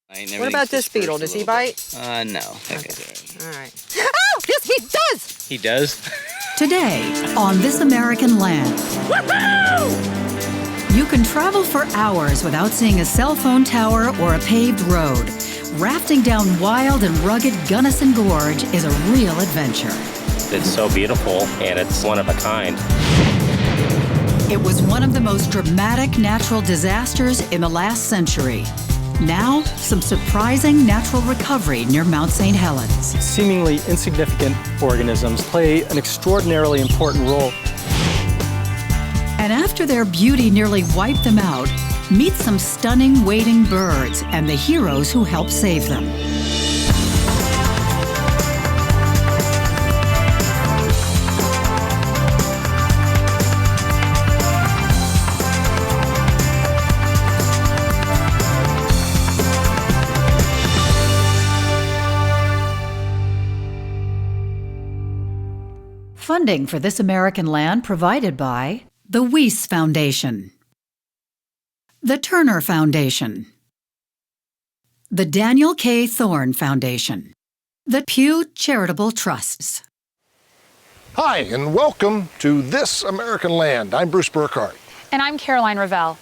What about this beetle? Does he bite? No. Okay. All right. Oh, yes, he does! He does? Today, on This American Land, you can travel for hours without seeing a cell phone tower or a paved road. Rafting down wild and rugged Gunnison Gorge is a real adventure. It's so beautiful, and it's one of a kind. It was one of the most dramatic natural disasters in the last century. Now, some surprising natural recovery near Mount St. Helens. Seemingly insignificant organisms play an extraordinarily important role. And after their beauty nearly wiped them out, meet some stunning wading birds and the heroes who helped save them. Funding for This American Land provided by the Weiss Foundation, the Turner Foundation, the Daniel K. Thorne Foundation, the Pew Charitable Trusts. Hi, and welcome to This American Land. I'm Bruce Burkhardt. And I'm Caroline Ravel.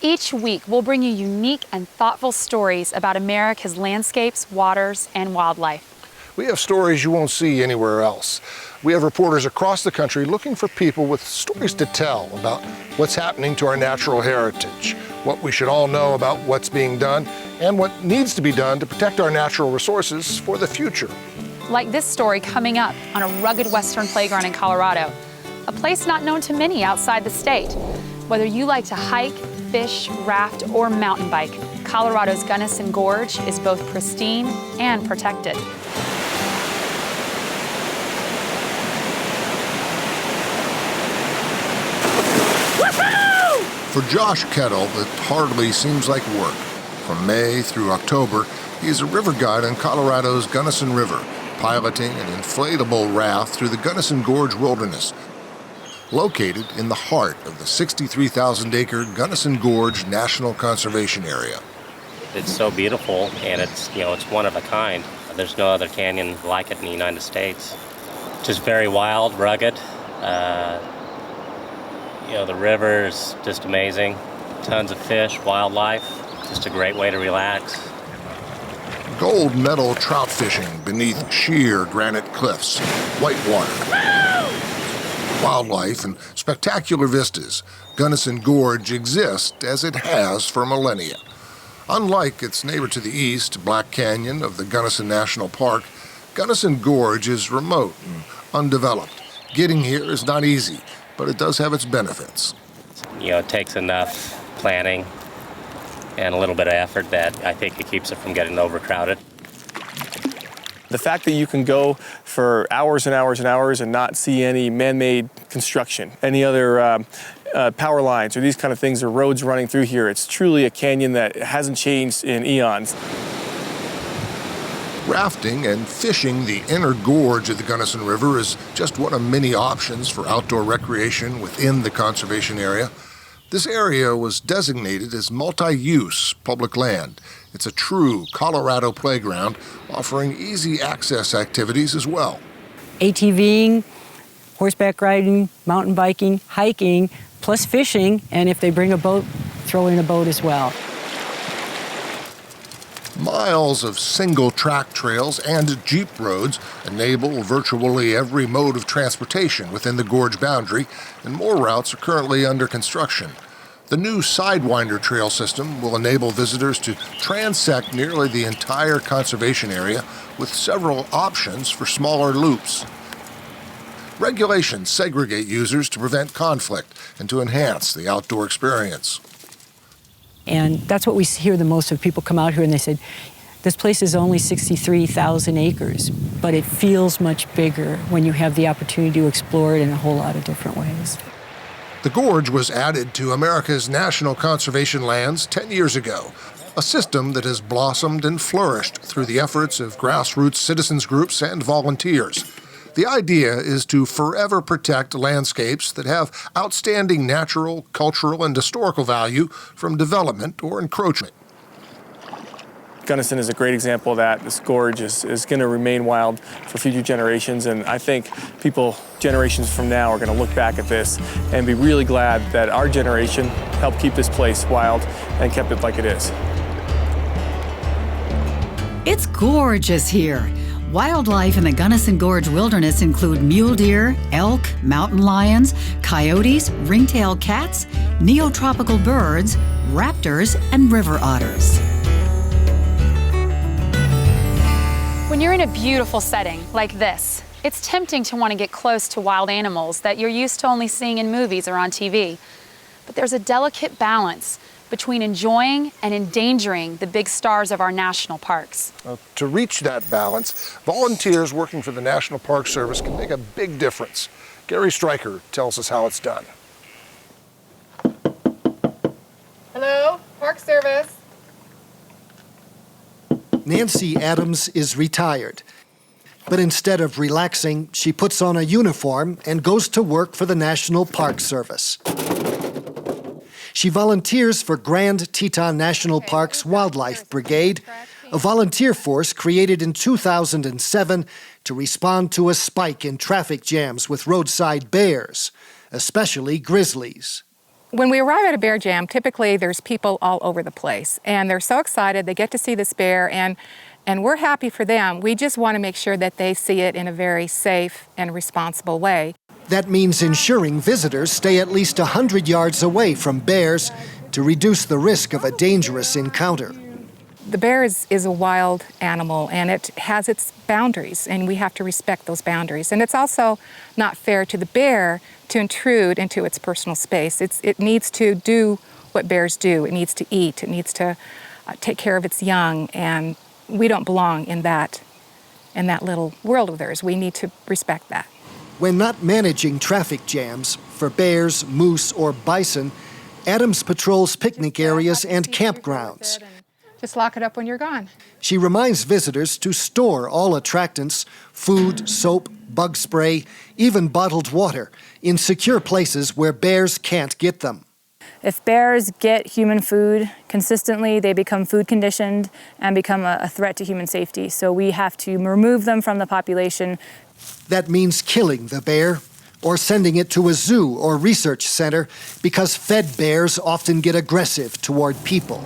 Each week, we'll bring you unique and thoughtful stories about America's landscapes, waters, and wildlife. We have stories you won't see anywhere else. We have reporters across the country looking for people with stories to tell about what's happening to our natural heritage, what we should all know about what's being done, and what needs to be done to protect our natural resources for the future. Like this story coming up on a rugged western playground in Colorado, a place not known to many outside the state. Whether you like to hike, fish, raft, or mountain bike, Colorado's Gunnison Gorge is both pristine and protected. For Josh Kettle, it hardly seems like work. From May through October, he is a river guide on Colorado's Gunnison River, piloting an inflatable raft through the Gunnison Gorge Wilderness, located in the heart of the 63,000-acre Gunnison Gorge National Conservation Area. It's so beautiful, and it's one of a kind. There's no other canyon like it in the United States. Just very wild, rugged. The river is just amazing. Tons of fish, wildlife. Just a great way to relax. Gold medal trout fishing beneath sheer granite cliffs, Whitewater. Wildlife and spectacular vistas, Gunnison Gorge exists as it has for millennia. Unlike its neighbor to the east, Black Canyon of the Gunnison National Park, Gunnison Gorge is remote and undeveloped. Getting here is not easy, but it does have its benefits. It takes enough planning and a little bit of effort that I think it keeps it from getting overcrowded. The fact that you can go for hours and hours and hours and not see any man-made construction, any other power lines or these kind of things or roads running through here, it's truly a canyon that hasn't changed in eons. Rafting and fishing the inner gorge of the Gunnison River is just one of many options for outdoor recreation within the conservation area. This area was designated as multi-use public land. It's a true Colorado playground, offering easy access activities as well. ATVing, horseback riding, mountain biking, hiking, plus fishing, and if they bring a boat, throw in a boat as well. Miles of single-track trails and jeep roads enable virtually every mode of transportation within the gorge boundary, and more routes are currently under construction. The new Sidewinder trail system will enable visitors to transect nearly the entire conservation area with several options for smaller loops. Regulations segregate users to prevent conflict and to enhance the outdoor experience. And that's what we hear the most of. People come out here and they said, this place is only 63,000 acres, but it feels much bigger when you have the opportunity to explore it in a whole lot of different ways. The gorge was added to America's national conservation lands 10 years ago, a system that has blossomed and flourished through the efforts of grassroots citizens groups and volunteers. The idea is to forever protect landscapes that have outstanding natural, cultural, and historical value from development or encroachment. Gunnison is a great example of that. This gorge is going to remain wild for future generations, and I think people generations from now are going to look back at this and be really glad that our generation helped keep this place wild and kept it like it is. It's gorgeous here. Wildlife in the Gunnison Gorge Wilderness include mule deer, elk, mountain lions, coyotes, ringtail cats, neotropical birds, raptors, and river otters. When you're in a beautiful setting like this, it's tempting to want to get close to wild animals that you're used to only seeing in movies or on TV. But there's a delicate balance between enjoying and endangering the big stars of our national parks. To reach that balance, volunteers working for the National Park Service can make a big difference. Gary Stryker tells us how it's done. Hello, Park Service. Nancy Adams is retired. But instead of relaxing, she puts on a uniform and goes to work for the National Park Service. She volunteers for Grand Teton National Park's Wildlife Brigade, a volunteer force created in 2007 to respond to a spike in traffic jams with roadside bears, especially grizzlies. When we arrive at a bear jam, typically there's people all over the place, and they're so excited they get to see this bear, and we're happy for them. We just want to make sure that they see it in a very safe and responsible way. That means ensuring visitors stay at least 100 yards away from bears to reduce the risk of a dangerous encounter. The bear is a wild animal, and it has its boundaries, and we have to respect those boundaries. And it's also not fair to the bear to intrude into its personal space. It needs to do what bears do. It needs to eat. It needs to take care of its young, and we don't belong in that little world of theirs. We need to respect that. When not managing traffic jams for bears, moose, or bison, Adams patrols picnic areas and campgrounds. Just lock it up when you're gone. She reminds visitors to store all attractants, food, soap, bug spray, even bottled water, in secure places where bears can't get them. If bears get human food consistently, they become food conditioned and become a threat to human safety. So we have to remove them from the population. That means killing the bear or sending it to a zoo or research center because fed bears often get aggressive toward people.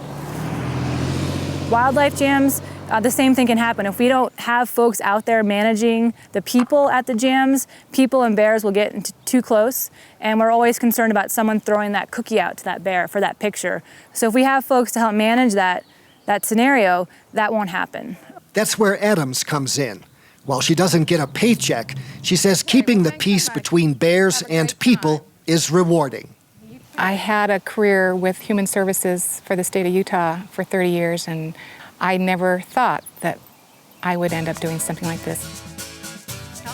Wildlife jams, the same thing can happen. If we don't have folks out there managing the people at the jams, people and bears will get too close, and we're always concerned about someone throwing that cookie out to that bear for that picture. So if we have folks to help manage that scenario, that won't happen. That's where Adams comes in. While she doesn't get a paycheck, she says keeping the peace between bears and people is rewarding. I had a career with Human Services for the state of Utah for 30 years, and I never thought that I would end up doing something like this.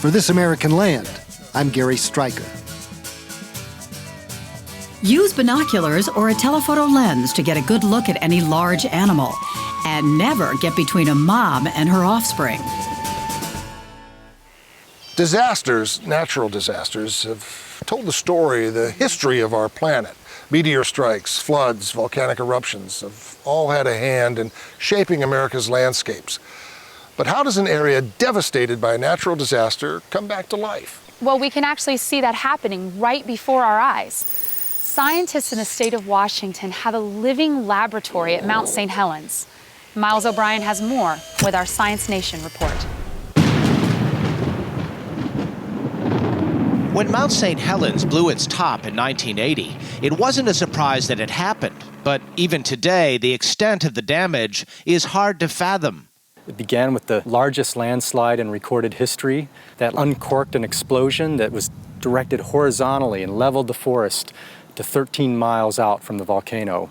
For This American Land, I'm Gary Stryker. Use binoculars or a telephoto lens to get a good look at any large animal. And never get between a mom and her offspring. Disasters, natural disasters, have told the story, the history of our planet. Meteor strikes, floods, volcanic eruptions have all had a hand in shaping America's landscapes. But how does an area devastated by a natural disaster come back to life? Well, we can actually see that happening right before our eyes. Scientists in the state of Washington have a living laboratory at Mount St. Helens. Miles O'Brien has more with our Science Nation report. When Mount St. Helens blew its top in 1980, it wasn't a surprise that it happened. But even today, the extent of the damage is hard to fathom. It began with the largest landslide in recorded history that uncorked an explosion that was directed horizontally and leveled the forest to 13 miles out from the volcano.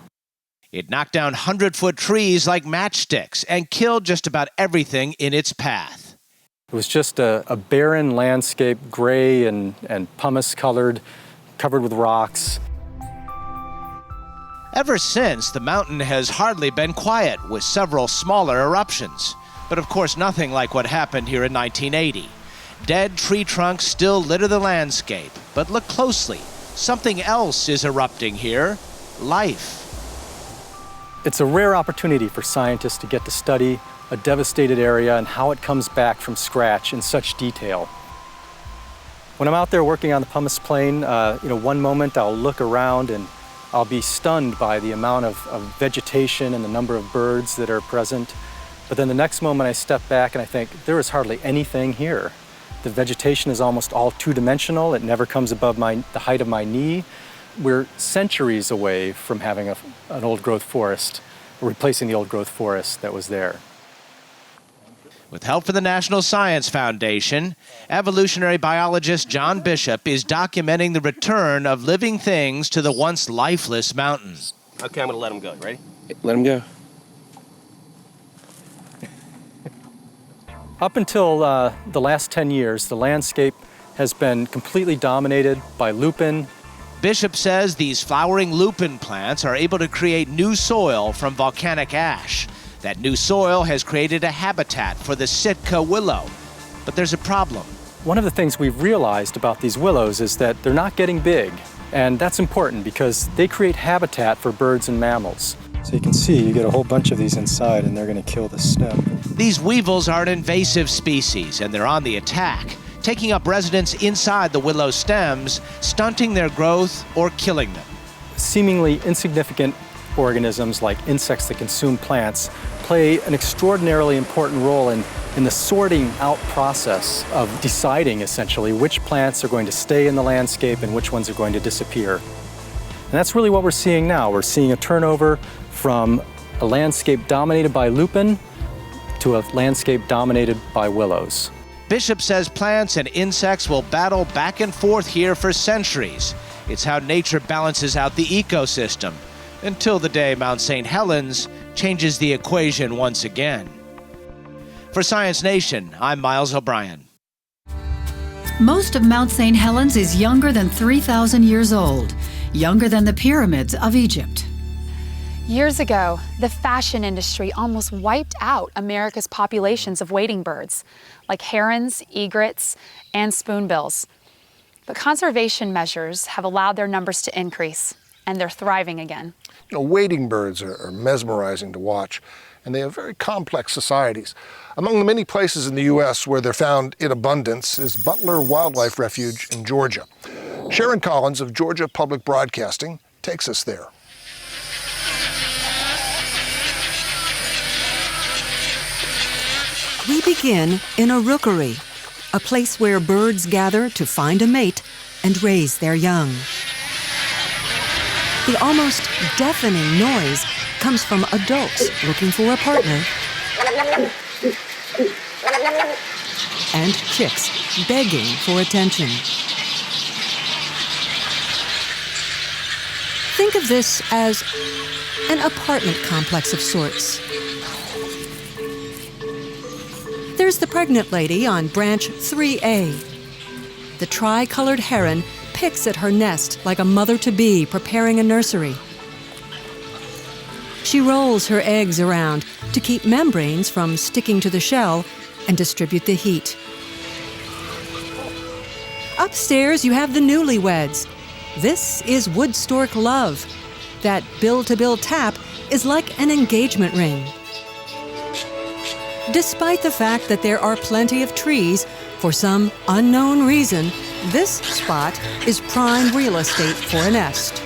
It knocked down 100-foot trees like matchsticks and killed just about everything in its path. It was just a barren landscape, gray and pumice-colored, covered with rocks. Ever since, the mountain has hardly been quiet, with several smaller eruptions. But of course, nothing like what happened here in 1980. Dead tree trunks still litter the landscape, but look closely. Something else is erupting here: life. It's a rare opportunity for scientists to get to study a devastated area and how it comes back from scratch in such detail. When I'm out there working on the pumice plain, one moment I'll look around and I'll be stunned by the amount of vegetation and the number of birds that are present. But then the next moment I step back and I think, there is hardly anything here. The vegetation is almost all two-dimensional. It never comes above the height of my knee. We're centuries away from having an old-growth forest, replacing the old-growth forest that was there. With help from the National Science Foundation, evolutionary biologist John Bishop is documenting the return of living things to the once lifeless mountain. Okay, I'm going to let him go. You ready? Let him go. Up until the last 10 years, the landscape has been completely dominated by lupin. Bishop says these flowering lupin plants are able to create new soil from volcanic ash. That new soil has created a habitat for the Sitka willow. But there's a problem. One of the things we've realized about these willows is that they're not getting big. And that's important because they create habitat for birds and mammals. So you can see you get a whole bunch of these inside and they're going to kill the stem. These weevils are an invasive species and they're on the attack, taking up residence inside the willow stems, stunting their growth or killing them. Seemingly insignificant organisms like insects that consume plants play an extraordinarily important role in the sorting out process of deciding essentially which plants are going to stay in the landscape and which ones are going to disappear. And that's really what we're seeing now. We're seeing a turnover from a landscape dominated by lupin to a landscape dominated by willows. Bishop says plants and insects will battle back and forth here for centuries. It's how nature balances out the ecosystem, until the day Mount St. Helens changes the equation once again. For Science Nation, I'm Miles O'Brien. Most of Mount St. Helens is younger than 3,000 years old, younger than the pyramids of Egypt. Years ago, the fashion industry almost wiped out America's populations of wading birds, like herons, egrets, and spoonbills. But conservation measures have allowed their numbers to increase, and they're thriving again. Wading birds are mesmerizing to watch, and they have very complex societies. Among the many places in the U.S. where they're found in abundance is Butler Wildlife Refuge in Georgia. Sharon Collins of Georgia Public Broadcasting takes us there. We begin in a rookery, a place where birds gather to find a mate and raise their young. The almost deafening noise comes from adults looking for a partner and chicks begging for attention. Think of this as an apartment complex of sorts. There's the pregnant lady on branch 3A. The tri-colored heron picks at her nest like a mother-to-be preparing a nursery. She rolls her eggs around to keep membranes from sticking to the shell and distribute the heat. Upstairs, you have the newlyweds. This is wood stork love. That bill-to-bill tap is like an engagement ring. Despite the fact that there are plenty of trees, for some unknown reason, this spot is prime real estate for a nest.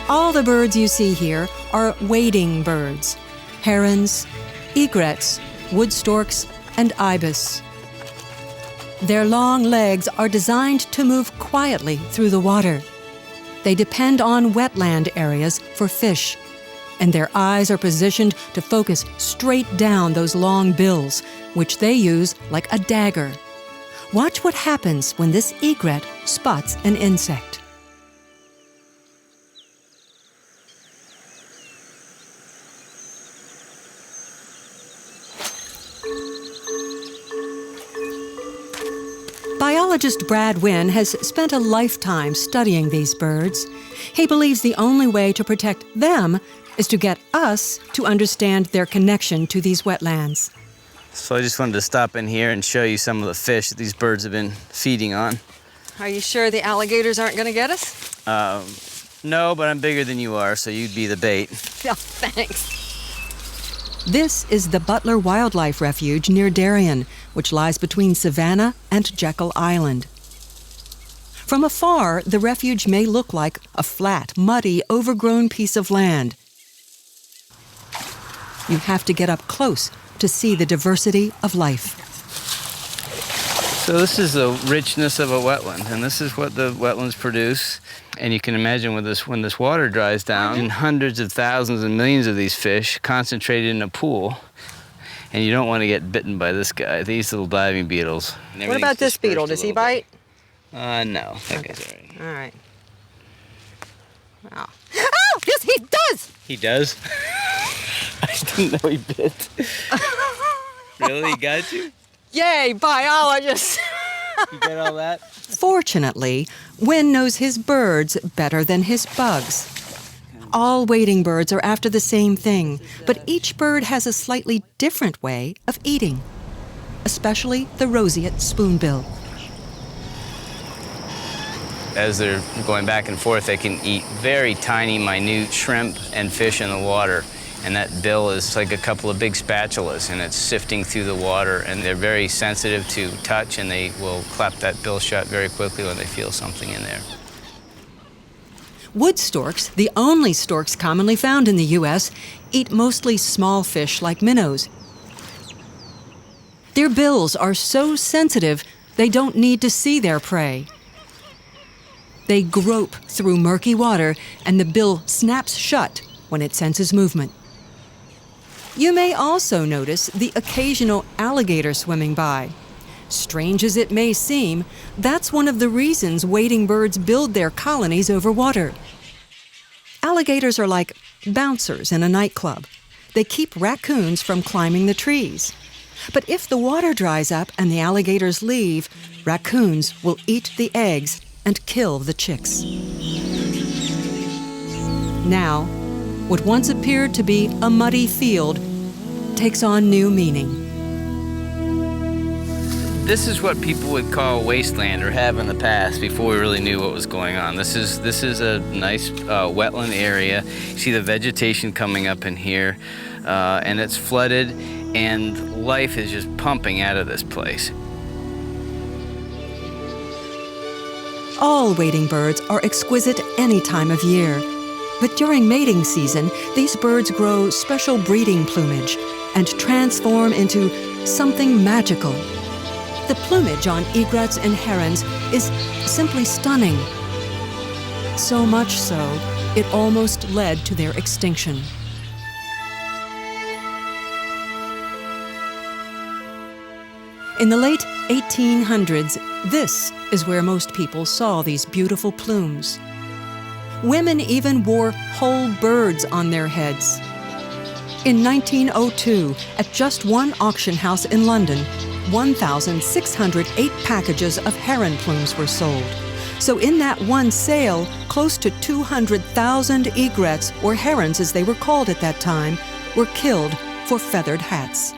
All the birds you see here are wading birds: herons, egrets, wood storks, and ibis. Their long legs are designed to move quietly through the water. They depend on wetland areas for fish, and their eyes are positioned to focus straight down those long bills, which they use like a dagger. Watch what happens when this egret spots an insect. Biologist Brad Wynn has spent a lifetime studying these birds. He believes the only way to protect them is to get us to understand their connection to these wetlands. So I just wanted to stop in here and show you some of the fish that these birds have been feeding on. Are you sure the alligators aren't going to get us? No, but I'm bigger than you are, so you'd be the bait. Oh, thanks. This is the Butler Wildlife Refuge near Darien, which lies between Savannah and Jekyll Island. From afar, the refuge may look like a flat, muddy, overgrown piece of land. You have to get up close to see the diversity of life. So this is the richness of a wetland, and this is what the wetlands produce. And you can imagine when this water dries down, and hundreds of thousands and millions of these fish concentrated in a pool, and you don't want to get bitten by this guy, these little diving beetles. What about this beetle? Does he bite? No, that guy's all right. All right. Wow. Oh, yes, he does! He does? I didn't know he bit. Really? He got you? Yay, biologist! You get all that? Fortunately, Wynn knows his birds better than his bugs. All wading birds are after the same thing, but each bird has a slightly different way of eating, especially the roseate spoonbill. As they're going back and forth, they can eat very tiny, minute shrimp and fish in the water. And that bill is like a couple of big spatulas, and it's sifting through the water. And they're very sensitive to touch, and they will clap that bill shut very quickly when they feel something in there. Wood storks, the only storks commonly found in the U.S., eat mostly small fish like minnows. Their bills are so sensitive, they don't need to see their prey. They grope through murky water, and the bill snaps shut when it senses movement. You may also notice the occasional alligator swimming by. Strange as it may seem, that's one of the reasons wading birds build their colonies over water. Alligators are like bouncers in a nightclub. They keep raccoons from climbing the trees. But if the water dries up and the alligators leave, raccoons will eat the eggs and kill the chicks. Now, what once appeared to be a muddy field takes on new meaning. This is what people would call wasteland, or have in the past, before we really knew what was going on. This is a nice wetland area. You see the vegetation coming up in here, and it's flooded, and life is just pumping out of this place. All wading birds are exquisite any time of year. But during mating season, these birds grow special breeding plumage and transform into something magical. The plumage on egrets and herons is simply stunning. So much so, it almost led to their extinction. In the late 1800s, this is where most people saw these beautiful plumes. Women even wore whole birds on their heads. In 1902, at just one auction house in London, 1,608 packages of heron plumes were sold. So in that one sale, close to 200,000 egrets, or herons as they were called at that time, were killed for feathered hats.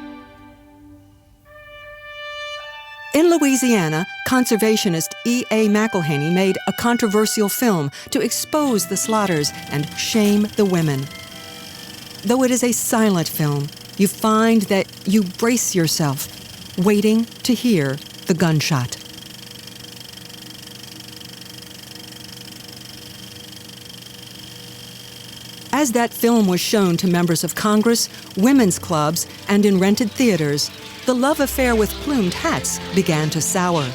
In Louisiana, conservationist E.A. McElhaney made a controversial film to expose the slaughters and shame the women. Though it is a silent film, you find that you brace yourself, waiting to hear the gunshot. As that film was shown to members of Congress, women's clubs, and in rented theaters, the love affair with plumed hats began to sour.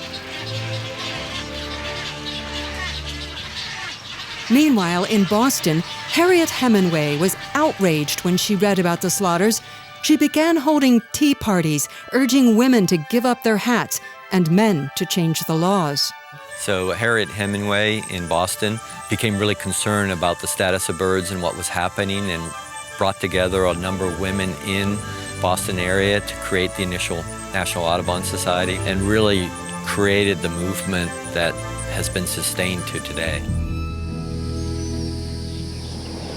Meanwhile, in Boston, Harriet Hemingway was outraged when she read about the slaughters. She began holding tea parties, urging women to give up their hats and men to change the laws. So Harriet Hemingway in Boston became really concerned about the status of birds and what was happening, and brought together a number of women in Boston area to create the initial National Audubon Society, and really created the movement that has been sustained to today.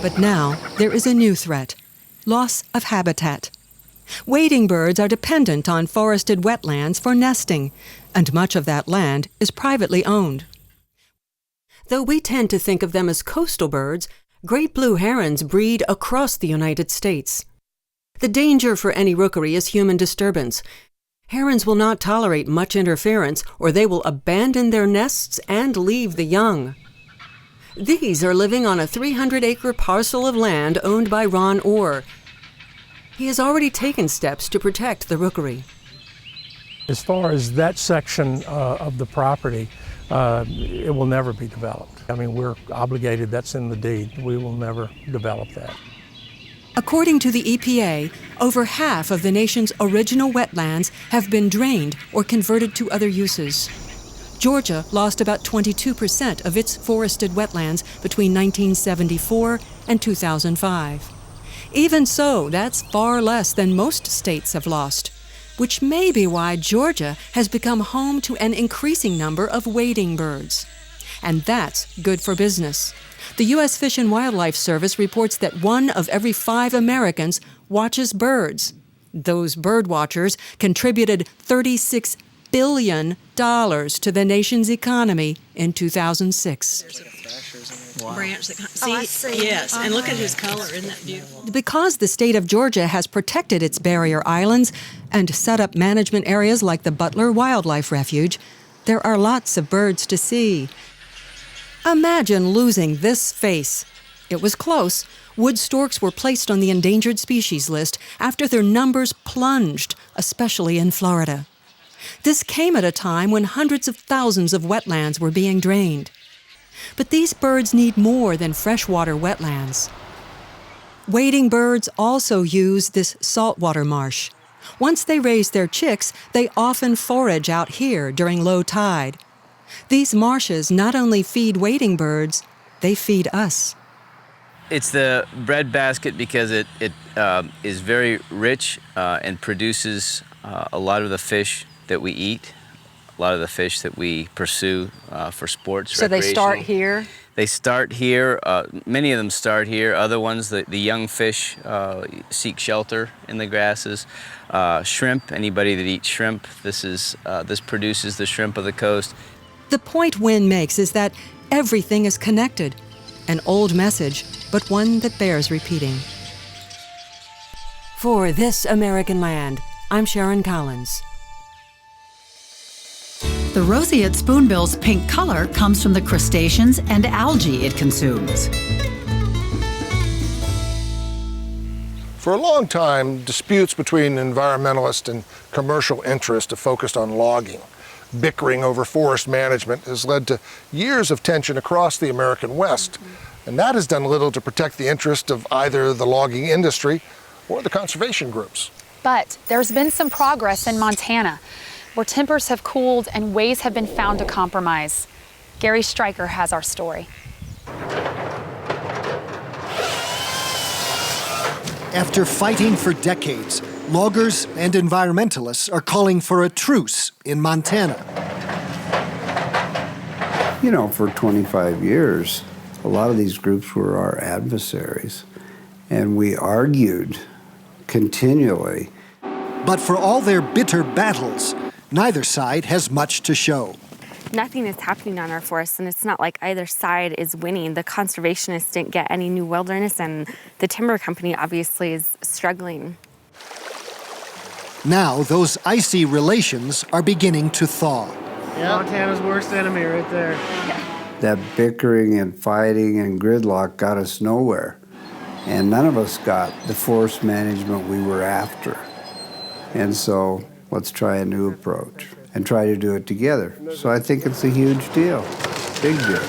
But now there is a new threat: loss of habitat. Wading birds are dependent on forested wetlands for nesting, and much of that land is privately owned. Though we tend to think of them as coastal birds, great blue herons breed across the United States. The danger for any rookery is human disturbance. Herons will not tolerate much interference, or they will abandon their nests and leave the young. These are living on a 300-acre parcel of land owned by Ron Orr. He has already taken steps to protect the rookery. As far as that section of the property, it will never be developed. I mean, we're obligated, that's in the deed. We will never develop that. According to the EPA, over half of the nation's original wetlands have been drained or converted to other uses. Georgia lost about 22% of its forested wetlands between 1974 and 2005. Even so, that's far less than most states have lost, which may be why Georgia has become home to an increasing number of wading birds. And that's good for business. The U.S. Fish and Wildlife Service reports that 1 of every 5 Americans watches birds. Those bird watchers contributed $36 billion to the nation's economy in 2006. Branch that see, yes, and look at his color, isn't that beautiful? Because the state of Georgia has protected its barrier islands and set up management areas like the Butler Wildlife Refuge, there are lots of birds to see. Imagine losing this face. It was close. Wood storks were placed on the endangered species list after their numbers plunged, especially in Florida. This came at a time when hundreds of thousands of wetlands were being drained. But these birds need more than freshwater wetlands. Wading birds also use this saltwater marsh. Once they raise their chicks, they often forage out here during low tide. These marshes not only feed wading birds, they feed us. It's the breadbasket because it is very rich and produces a lot of the fish that we eat, a lot of the fish that we pursue for sports. So they start here? They start here. Many of them start here. Other ones, the young fish seek shelter in the grasses. Shrimp, anybody that eats shrimp, this produces the shrimp of the coast. The point Wynn makes is that everything is connected. An old message, but one that bears repeating. For This American Land, I'm Sharon Collins. The roseate spoonbill's pink color comes from the crustaceans and algae it consumes. For a long time, disputes between environmentalists and commercial interests have focused on logging. Bickering over forest management has led to years of tension across the American West, and that has done little to protect the interest of either the logging industry or the conservation groups. But there's been some progress in Montana, where tempers have cooled and ways have been found to compromise. Gary Stryker has our story. After fighting for decades, loggers and environmentalists are calling for a truce in Montana. You know, for 25 years, a lot of these groups were our adversaries, and we argued continually. But for all their bitter battles, neither side has much to show. Nothing is happening on our forests, and it's not like either side is winning. The conservationists didn't get any new wilderness, and the timber company obviously is struggling. Now, those icy relations are beginning to thaw. Yeah, Montana's worst enemy right there. That bickering and fighting and gridlock got us nowhere. And none of us got the forest management we were after. And so let's try a new approach and try to do it together. So I think it's a huge deal, big deal.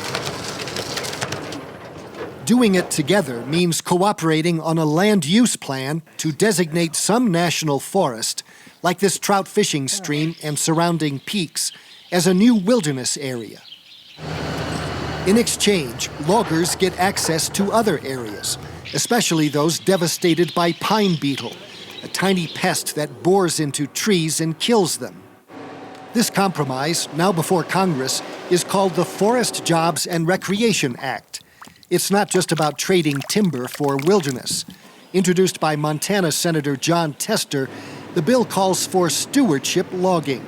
Doing it together means cooperating on a land use plan to designate some national forest, like this trout fishing stream and surrounding peaks, as a new wilderness area. In exchange, loggers get access to other areas, especially those devastated by pine beetle, a tiny pest that bores into trees and kills them. This compromise, now before Congress, is called the Forest Jobs and Recreation Act. It's not just about trading timber for wilderness. Introduced by Montana Senator John Tester, the bill calls for stewardship logging.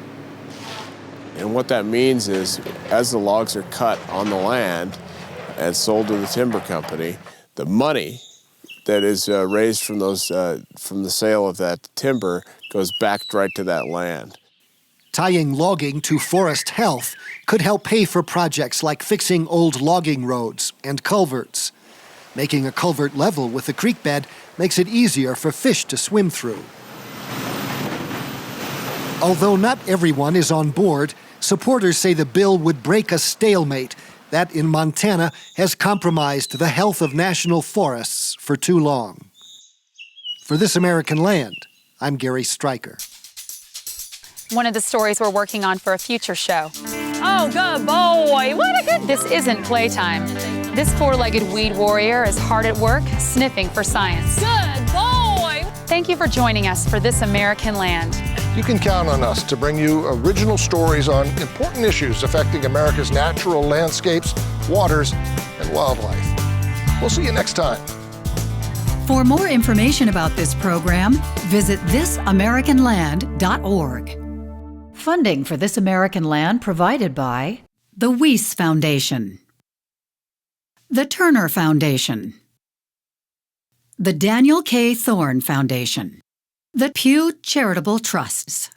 And what that means is, as the logs are cut on the land and sold to the timber company, the money that is raised from from the sale of that timber goes back right to that land. Tying logging to forest health could help pay for projects like fixing old logging roads and culverts. Making a culvert level with the creek bed makes it easier for fish to swim through. Although not everyone is on board, supporters say the bill would break a stalemate that in Montana has compromised the health of national forests for too long. For This American Land, I'm Gary Stryker. One of the stories we're working on for a future show. Oh, good boy. What a good... This isn't playtime. This four-legged weed warrior is hard at work, sniffing for science. Good boy. Thank you for joining us for This American Land. You can count on us to bring you original stories on important issues affecting America's natural landscapes, waters, and wildlife. We'll see you next time. For more information about this program, visit thisamericanland.org. Funding for This American Land provided by the Weiss Foundation, the Turner Foundation, the Daniel K. Thorne Foundation, the Pew Charitable Trusts.